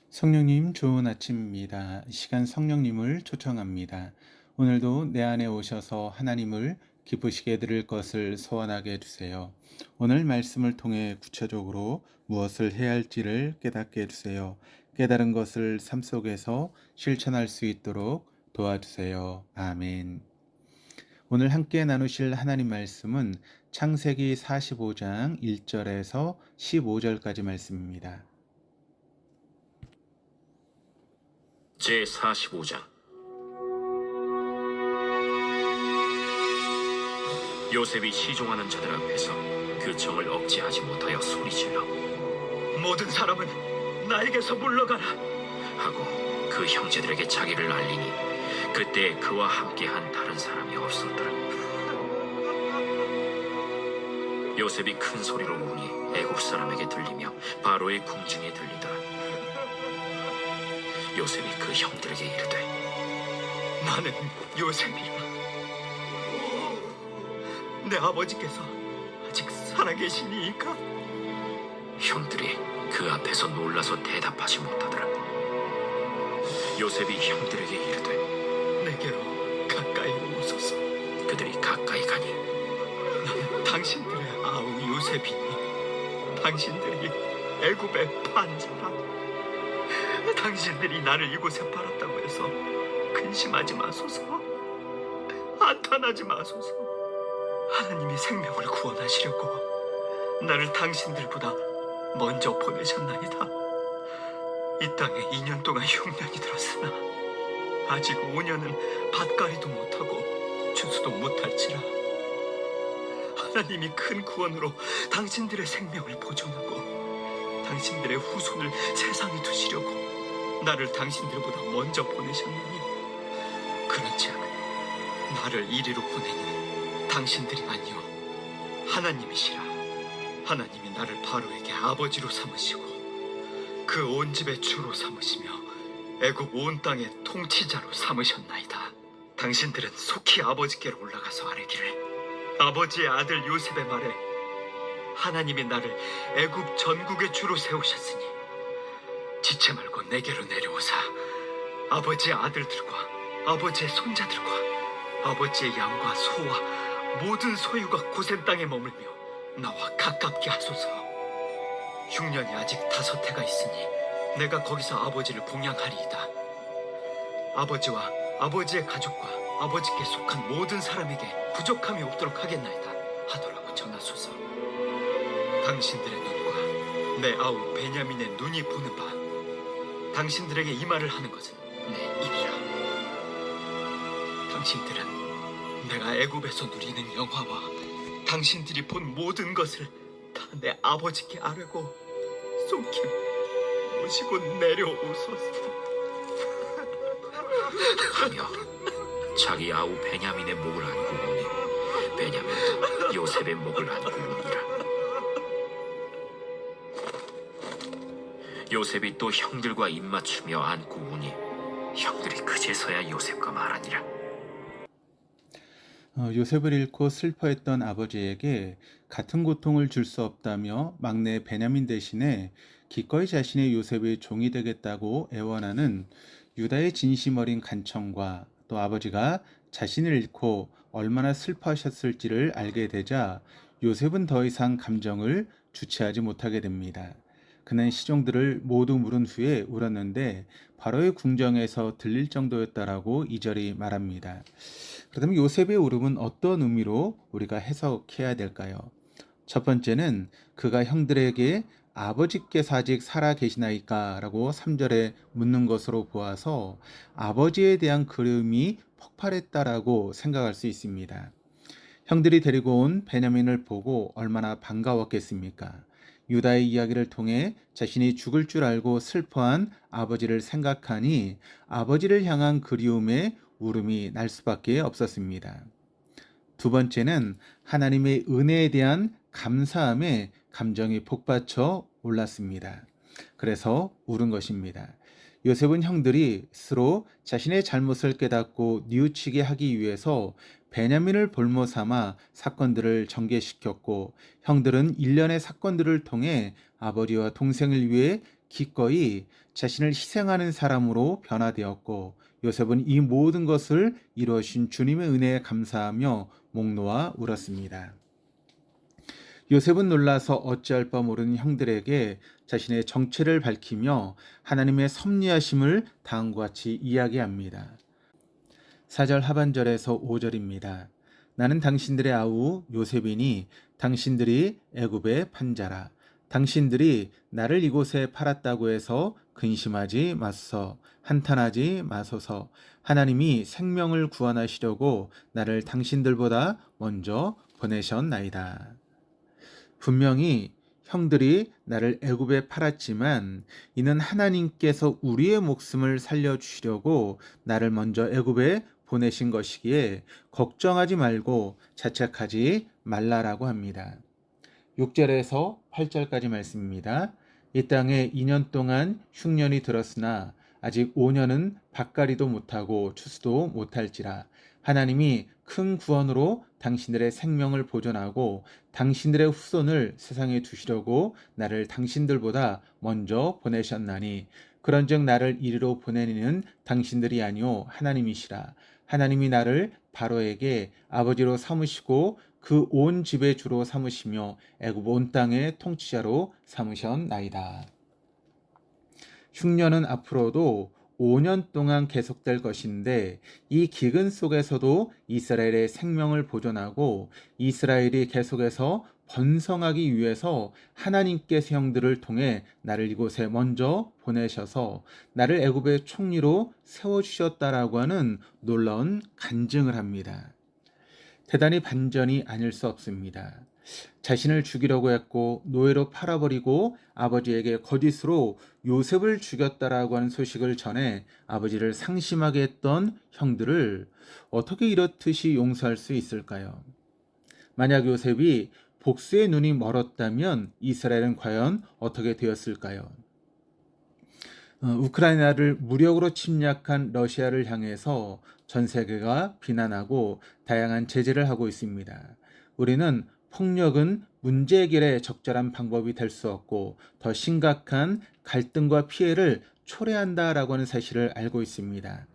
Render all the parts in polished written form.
성령님 좋은 아침입니다. 이 시간 성령님을 초청합니다. 오늘도 내 안에 오셔서 하나님을 기쁘시게 드릴 것을 소원하게 해주세요. 오늘 말씀을 통해 구체적으로 무엇을 해야 할지를 깨닫게 해주세요. 깨달은 것을 삶 속에서 실천할 수 있도록 도와주세요. 아멘. 오늘 함께 나누실 하나님 말씀은 창세기 45장 1절에서 15절까지 말씀입니다. 제45장. 요셉이 시종하는 자들 앞에서 그 정을 억제하지 못하여 소리질러 모든 사람은 나에게서 물러가라. 하고 그 형제들에게 자기를 알리니 그때 그와 함께한 다른 사람이 없었더라. 요셉이 큰 소리로 우니 애국 사람에게 들리며 바로의 궁중에 들리더라. 요셉이 그 형들에게 이르되 나는 요셉이라. 내 아버지께서 아직 살아계시니이까? 형들이 그 앞에서 놀라서 대답하지 못하더라. 요셉이 형들에게 이르되 내게로 가까이 오소서. 그들이 가까이 가니 나는 당신들의 아우 요셉이니 당신들이 애굽의 판자라. 당신들이 나를 이곳에 팔았다고 해서 근심하지 마소서. 안탄하지 마소서. 하나님이 생명을 구원하시려고 나를 당신들보다 먼저 보내셨나이다. 이 땅에 2년 동안 흉년이 들었으나 아직 5년은 밭갈이도 못하고 추수도 못할지라. 하나님이 큰 구원으로 당신들의 생명을 보존하고 당신들의 후손을 세상에 두시려고 나를 당신들보다 먼저 보내셨느니, 그렇지않 나를 이리로 보내니 당신들이 아니요 하나님이시라. 하나님이 나를 바로에게 아버지로 삼으시고 그 온 집의 주로 삼으시며 애굽 온 땅의 통치자로 삼으셨나이다. 당신들은 속히 아버지께로 올라가서 아뢰기를, 아버지의 아들 요셉의 말에 하나님이 나를 애굽 전국의 주로 세우셨으니 지체 말고 내게로 내려오사 아버지의 아들들과 아버지의 손자들과 아버지의 양과 소와 모든 소유가 고센 땅에 머물며 나와 가깝게 하소서. 흉년이 아직 5해가 있으니 내가 거기서 아버지를 봉양하리이다. 아버지와 아버지의 가족과 아버지께 속한 모든 사람에게 부족함이 없도록 하겠나이다 하더라고 전하소서. 당신들의 눈과 내 아우 베냐민의 눈이 보는 바 당신들에게 이 말을 하는 것은 내 입이라. 당신들은 내가 애굽에서 누리는 영화와 당신들이 본 모든 것을 다 내 아버지께 아뢰고 속히 모시고 내려오소서. 하며 자기 아우 베냐민의 목을 안고 오니 베냐민도 요셉의 목을 안고 오니라. 요셉이 또 형들과 입맞추며 안고 오니 형들이 그제서야 요셉과 말하니라. 요셉을 잃고 슬퍼했던 아버지에게 같은 고통을 줄 수 없다며 막내 베냐민 대신에 기꺼이 자신의 요셉의 종이 되겠다고 애원하는 유다의 진심 어린 간청과 또 아버지가 자신을 잃고 얼마나 슬퍼하셨을지를 알게 되자 요셉은 더 이상 감정을 주체하지 못하게 됩니다. 그는 시종들을 모두 물은 후에 울었는데 바로의 궁정에서 들릴 정도였다라고 2절이 말합니다. 그렇다면 요셉의 울음은 어떤 의미로 우리가 해석해야 될까요? 첫 번째는 그가 형들에게 아버지께서 아직 살아 계시나이까? 라고 3절에 묻는 것으로 보아서 아버지에 대한 그리움이 폭발했다라고 생각할 수 있습니다. 형들이 데리고 온 베냐민을 보고 얼마나 반가웠겠습니까? 유다의 이야기를 통해 자신이 죽을 줄 알고 슬퍼한 아버지를 생각하니 아버지를 향한 그리움에 울음이 날 수밖에 없었습니다. 두 번째는 하나님의 은혜에 대한 감사함에 감정이 폭받쳐 올랐습니다. 그래서 울은 것입니다. 요셉은 형들이 스스로 자신의 잘못을 깨닫고 뉘우치게 하기 위해서 베냐민을 볼모 삼아 사건들을 전개시켰고 형들은 일련의 사건들을 통해 아버지와 동생을 위해 기꺼이 자신을 희생하는 사람으로 변화되었고 요셉은 이 모든 것을 이루어주신 주님의 은혜에 감사하며 목 놓아 울었습니다. 요셉은 놀라서 어찌할 바 모르는 형들에게 자신의 정체를 밝히며 하나님의 섭리하심을 다음과 같이 이야기합니다. 4절 하반절에서 5절입니다. 나는 당신들의 아우 요셉이니 당신들이 애굽의 판자라. 당신들이 나를 이곳에 팔았다고 해서 근심하지 마소서, 한탄하지 마소서. 하나님이 생명을 구원하시려고 나를 당신들보다 먼저 보내셨나이다. 분명히 형들이 나를 애굽에 팔았지만 이는 하나님께서 우리의 목숨을 살려주시려고 나를 먼저 애굽에 보내신 것이기에 걱정하지 말고 자책하지 말라라고 합니다. 6절에서 8절까지 말씀입니다. 이 땅에 2년 동안 흉년이 들었으나 아직 5년은 밭갈이도 못하고 추수도 못할지라. 하나님이 큰 구원으로 당신들의 생명을 보존하고 당신들의 후손을 세상에 두시려고 나를 당신들보다 먼저 보내셨나니 그런즉 나를 이리로 보내는 당신들이 아니요 하나님이시라. 하나님이 나를 바로에게 아버지로 삼으시고 그 온 집의 주로 삼으시며 애굽 온 땅의 통치자로 삼으셨나이다. 흉년은 앞으로도 5년 동안 계속될 것인데 이 기근 속에서도 이스라엘의 생명을 보존하고 이스라엘이 계속해서 번성하기 위해서 하나님께서 형들을 통해 나를 이곳에 먼저 보내셔서 나를 애굽의 총리로 세워주셨다라고 하는 놀라운 간증을 합니다. 대단히 반전이 아닐 수 없습니다. 자신을 죽이려고 했고 노예로 팔아버리고 아버지에게 거짓으로 요셉을 죽였다라고 하는 소식을 전해 아버지를 상심하게 했던 형들을 어떻게 이렇듯이 용서할 수 있을까요? 만약 요셉이 복수의 눈이 멀었다면 이스라엘은 과연 어떻게 되었을까요? 우크라이나를 무력으로 침략한 러시아를 향해서 전 세계가 비난하고 다양한 제재를 하고 있습니다. 우리는 폭력은 문제 해결에 적절한 방법이 될 수 없고 더 심각한 갈등과 피해를 초래한다라고 하는 사실을 알고 있습니다.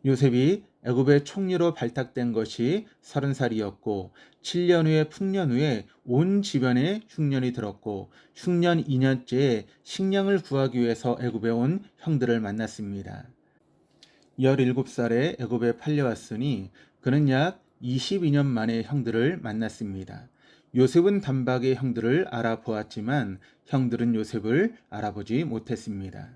요셉이 애굽의 총리로 발탁된 것이 30살이었고 7년 후에 풍년 후에 온 지변에 흉년이 들었고 흉년 2년째에 식량을 구하기 위해서 애굽에 온 형들을 만났습니다. 17살에 애굽에 팔려왔으니 그는 약 22년 만에 형들을 만났습니다. 요셉은 단박에 형들을 알아보았지만 형들은 요셉을 알아보지 못했습니다.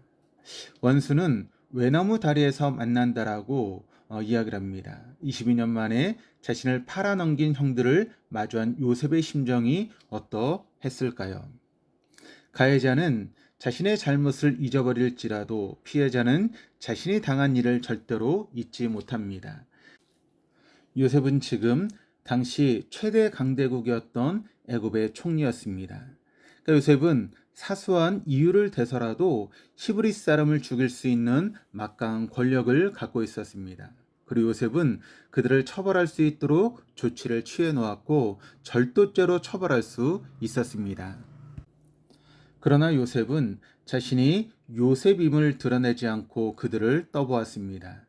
원수는 외나무 다리에서 만난다라고 이야기를 합니다. 22년 만에 자신을 팔아넘긴 형들을 마주한 요셉의 심정이 어떠했을까요? 가해자는 자신의 잘못을 잊어버릴지라도 피해자는 자신이 당한 일을 절대로 잊지 못합니다. 요셉은 지금 당시 최대 강대국이었던 애굽의 총리였습니다. 그러니까 요셉은 사소한 이유를 대서라도 히브리 사람을 죽일 수 있는 막강한 권력을 갖고 있었습니다. 그리고 요셉은 그들을 처벌할 수 있도록 조치를 취해 놓았고 절도죄로 처벌할 수 있었습니다. 그러나 요셉은 자신이 요셉임을 드러내지 않고 그들을 떠보았습니다.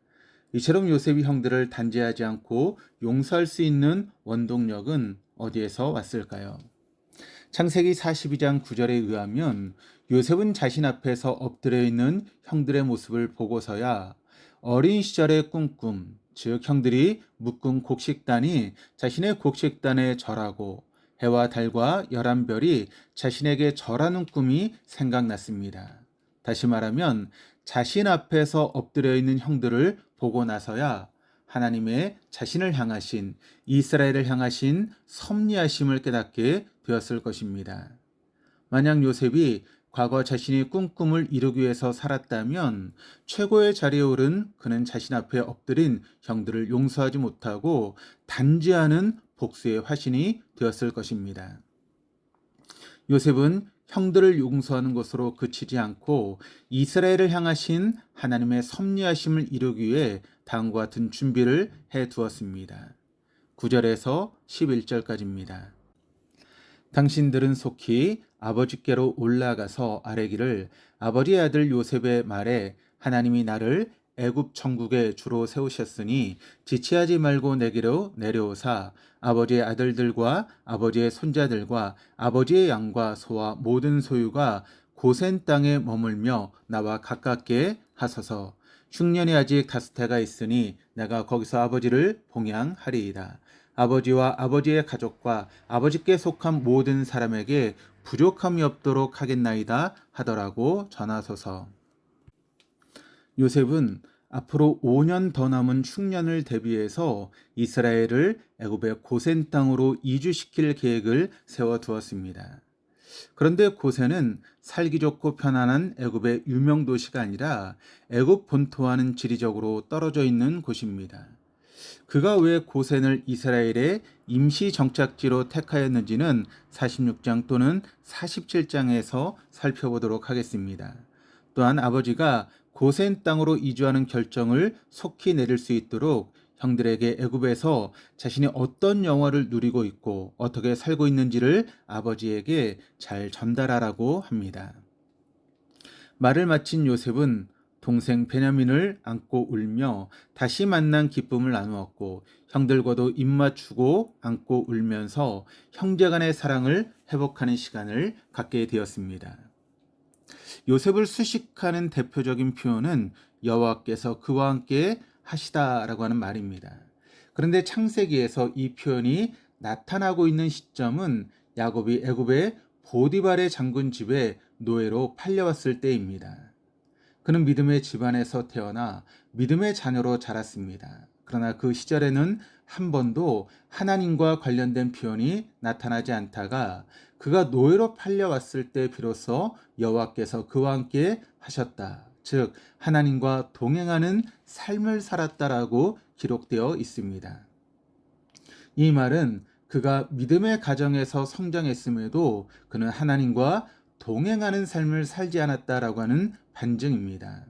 이처럼 요셉이 형들을 단죄하지 않고 용서할 수 있는 원동력은 어디에서 왔을까요? 창세기 42장 9절에 의하면 요셉은 자신 앞에서 엎드려 있는 형들의 모습을 보고서야 어린 시절의 꿈꿈, 즉 형들이 묶은 곡식단이 자신의 곡식단에 절하고 해와 달과 11별이 자신에게 절하는 꿈이 생각났습니다. 다시 말하면 자신 앞에서 엎드려 있는 형들을 보고 나서야 하나님의 자신을 향하신 이스라엘을 향하신 섭리하심을 깨닫게 되었을 것입니다. 만약 요셉이 과거 자신이 꿈을 이루기 위해서 살았다면 최고의 자리에 오른 그는 자신 앞에 엎드린 형들을 용서하지 못하고 단죄하는 복수의 화신이 되었을 것입니다. 요셉은 형들을 용서하는 것으로 그치지 않고 이스라엘을 향하신 하나님의 섭리하심을 이루기 위해 다음과 같은 준비를 해 두었습니다. 9절에서 11절까지입니다. 당신들은 속히 아버지께로 올라가서 아뢰기를 아버지의 아들 요셉의 말에 하나님이 나를 애굽 천국의 주로 세우셨으니 지체하지 말고 내게로 내려오사 아버지의 아들들과 아버지의 손자들과 아버지의 양과 소와 모든 소유가 고센 땅에 머물며 나와 가깝게 하소서. 흉년이 아직 다섯 해가 있으니 내가 거기서 아버지를 봉양하리이다. 아버지와 아버지의 가족과 아버지께 속한 모든 사람에게 부족함이 없도록 하겠나이다 하더라고 전하소서. 요셉은 앞으로 5년 더 남은 흉년을 대비해서 이스라엘을 애굽의 고센 땅으로 이주시킬 계획을 세워두었습니다. 그런데 고센은 살기 좋고 편안한 애굽의 유명 도시가 아니라 애굽 본토와는 지리적으로 떨어져 있는 곳입니다. 그가 왜 고센을 이스라엘의 임시 정착지로 택하였는지는 46장 또는 47장에서 살펴보도록 하겠습니다. 또한 아버지가 고센 땅으로 이주하는 결정을 속히 내릴 수 있도록 형들에게 애굽에서 자신이 어떤 영화를 누리고 있고 어떻게 살고 있는지를 아버지에게 잘 전달하라고 합니다. 말을 마친 요셉은 동생 베냐민을 안고 울며 다시 만난 기쁨을 나누었고 형들과도 입맞추고 안고 울면서 형제간의 사랑을 회복하는 시간을 갖게 되었습니다. 요셉을 수식하는 대표적인 표현은 여호와께서 그와 함께 하시다라고 하는 말입니다. 그런데 창세기에서 이 표현이 나타나고 있는 시점은 야곱이 애굽의 보디발의 장군 집에 노예로 팔려왔을 때입니다. 그는 믿음의 집안에서 태어나 믿음의 자녀로 자랐습니다. 그러나 그 시절에는 한 번도 하나님과 관련된 표현이 나타나지 않다가 그가 노예로 팔려왔을 때 비로소 여호와께서 그와 함께 하셨다. 즉 하나님과 동행하는 삶을 살았다라고 기록되어 있습니다. 이 말은 그가 믿음의 가정에서 성장했음에도 그는 하나님과 동행하는 삶을 살지 않았다라고 하는 반증입니다.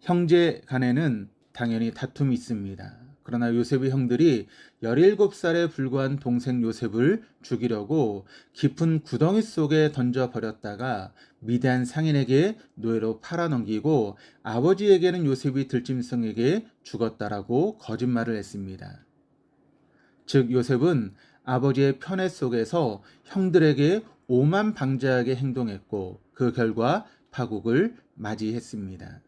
형제 간에는 당연히 다툼이 있습니다. 그러나 요셉의 형들이 17살에 불과한 동생 요셉을 죽이려고 깊은 구덩이 속에 던져버렸다가 미디안 상인에게 노예로 팔아넘기고 아버지에게는 요셉이 들짐승에게 죽었다라고 거짓말을 했습니다. 즉 요셉은 아버지의 편애 속에서 형들에게 오만방자하게 행동했고 그 결과 파국을 맞이했습니다.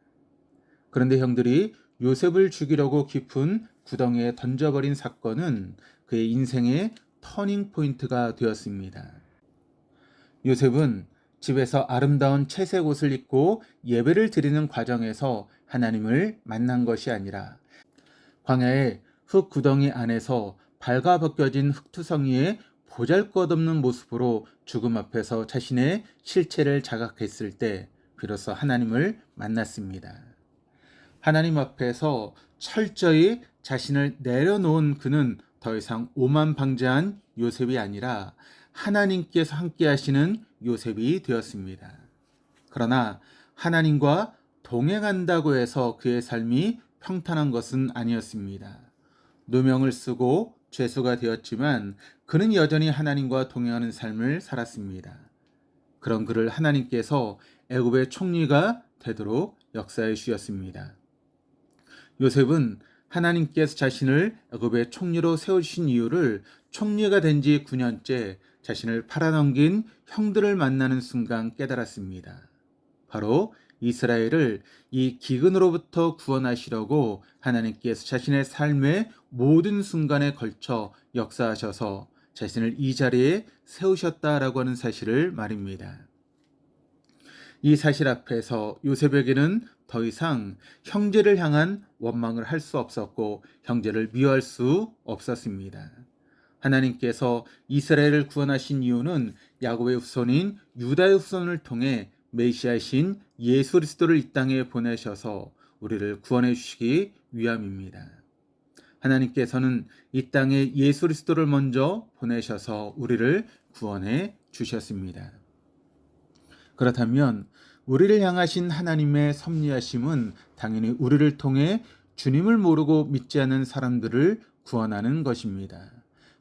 그런데 형들이 요셉을 죽이려고 깊은 구덩이에 던져버린 사건은 그의 인생의 터닝 포인트가 되었습니다. 요셉은 집에서 아름다운 채색 옷을 입고 예배를 드리는 과정에서 하나님을 만난 것이 아니라 광야의 흙 구덩이 안에서 발가벗겨진 흙투성이의 보잘것없는 모습으로 죽음 앞에서 자신의 실체를 자각했을 때 비로소 하나님을 만났습니다. 하나님 앞에서 철저히 자신을 내려놓은 그는 더 이상 오만방자한 요셉이 아니라 하나님께서 함께 하시는 요셉이 되었습니다. 그러나 하나님과 동행한다고 해서 그의 삶이 평탄한 것은 아니었습니다. 누명을 쓰고 죄수가 되었지만 그는 여전히 하나님과 동행하는 삶을 살았습니다. 그런 그를 하나님께서 애굽의 총리가 되도록 역사해 주셨습니다. 요셉은 하나님께서 자신을 애굽의 총리로 세우신 이유를 총리가 된 지 9년째 자신을 팔아넘긴 형들을 만나는 순간 깨달았습니다. 바로 이스라엘을 이 기근으로부터 구원하시려고 하나님께서 자신의 삶의 모든 순간에 걸쳐 역사하셔서 자신을 이 자리에 세우셨다라고 하는 사실을 말입니다. 이 사실 앞에서 요셉에게는 더 이상 형제를 향한 원망을 할 수 없었고 형제를 미워할 수 없었습니다. 하나님께서 이스라엘을 구원하신 이유는 야곱의 후손인 유다의 후손을 통해 메시아이신 예수 그리스도를 이 땅에 보내셔서 우리를 구원해 주시기 위함입니다. 하나님께서는 이 땅에 예수 그리스도를 먼저 보내셔서 우리를 구원해 주셨습니다. 그렇다면 우리를 향하신 하나님의 섭리하심은 당연히 우리를 통해 주님을 모르고 믿지 않는 사람들을 구원하는 것입니다.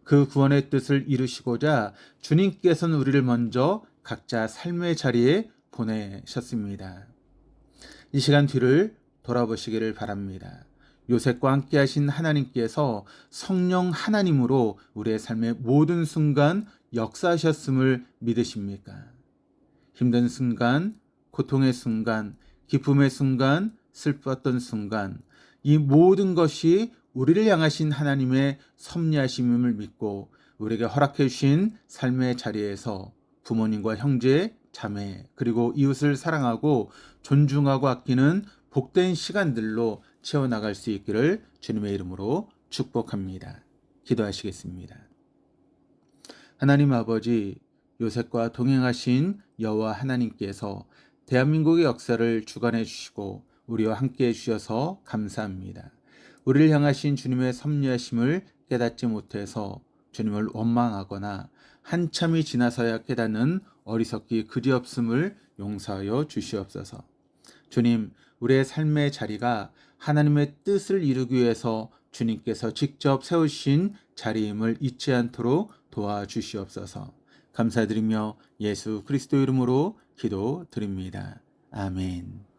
그 구원의 뜻을 이루시고자 주님께서는 우리를 먼저 각자 삶의 자리에 보내셨습니다. 이 시간 뒤를 돌아보시기를 바랍니다. 요셉과 함께 하신 하나님께서 성령 하나님으로 우리의 삶의 모든 순간 역사하셨음을 믿으십니까? 힘든 순간, 고통의 순간, 기쁨의 순간, 슬펐던 순간, 이 모든 것이 우리를 향하신 하나님의 섭리하심임을 믿고 우리에게 허락해 주신 삶의 자리에서 부모님과 형제, 자매, 그리고 이웃을 사랑하고 존중하고 아끼는 복된 시간들로 채워나갈 수 있기를 주님의 이름으로 축복합니다. 기도하시겠습니다. 하나님 아버지, 요셉과 동행하신 여호와 하나님께서 대한민국의 역사를 주관해 주시고 우리와 함께 해주셔서 감사합니다. 우리를 향하신 주님의 섭리하심을 깨닫지 못해서 주님을 원망하거나 한참이 지나서야 깨닫는 어리석기 그지없음을 용서하여 주시옵소서. 주님, 우리의 삶의 자리가 하나님의 뜻을 이루기 위해서 주님께서 직접 세우신 자리임을 잊지 않도록 도와주시옵소서. 감사드리며 예수 그리스도 이름으로 기도드립니다. 아멘.